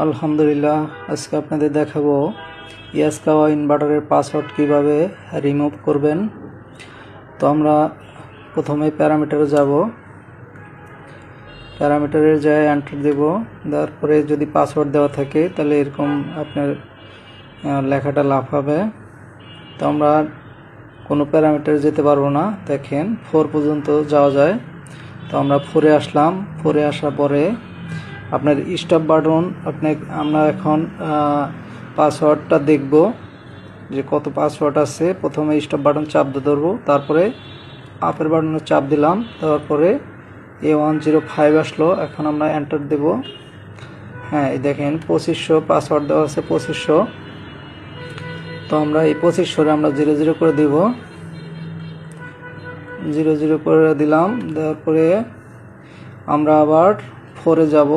আলহামদুলিল্লাহ, আজকে আপনাদের দেখাবো ইয়াস্কাওয়া ইনভার্টারের পাসওয়ার্ড কিভাবে রিমুভ করবেন। তো আমরা প্রথমে প্যারামিটারে যাব, প্যারামিটারে যায় এন্টার দেব। তারপরে যদি পাসওয়ার্ড দেওয়া থাকে তাহলে এরকম আপনার লেখাটা লাফাবে। তো আমরা কোনো প্যারামিটারে যেতে পারবো না, দেখেন 4 পর্যন্ত যাওয়া যায়। তো আমরা 4-এ আসলাম। 4-এ আসার পরে আপনার স্টপ বাটন, আমরা এখন পাসওয়ার্ডটা দেখব যে কত পাসওয়ার্ড আছে। প্রথমে স্টপ বাটন চাপ দিয়ে ধরবো, তারপরে আপের বাটনে চাপ দিলাম, তারপরে A105 আসলো। এখন আমরা এন্টার দেব। হ্যাঁ, এই দেখেন 2500 পাসওয়ার্ড দেওয়া আছে, 2500। তো আমরা এই 2500 আমরা 00 করে দিব, 00 করে দিলাম। তারপরে আমরা আবার 4-এ যাব।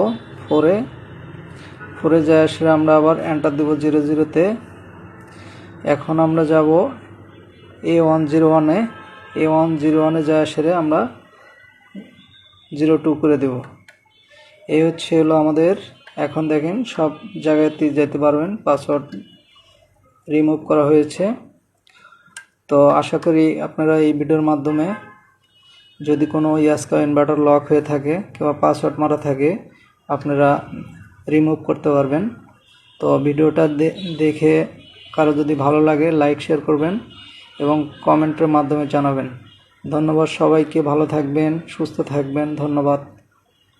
4-এ যায় আসলে আমরা আবার এন্টার দেব 00-তে। এখন আমরা যাব A101-এ। A101-এ যায় আসলে আমরা 02 করে দেব। এই হলো আমাদের। এখন দেখেন সব জায়গাতে যেতে পারবেন, পাসওয়ার্ড রিমুভ করা হয়েছে। তো আশা করি আপনারা এই ভিডিওর মাধ্যমে যদি কোনো ইয়াস্কাওয়া ইনভার্টার লক হয়ে থাকে কিংবা পাসওয়ার্ড মারা থাকে আপনারা রিমুভ করতে পারবেন। তো ভিডিওটা দেখে কারো যদি ভালো লাগে লাইক শেয়ার করবেন এবং কমেন্টের মাধ্যমে জানাবেন। ধন্যবাদ সবাইকে, ভালো থাকবেন, সুস্থ থাকবেন। ধন্যবাদ,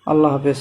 আল্লাহ হাফেজ।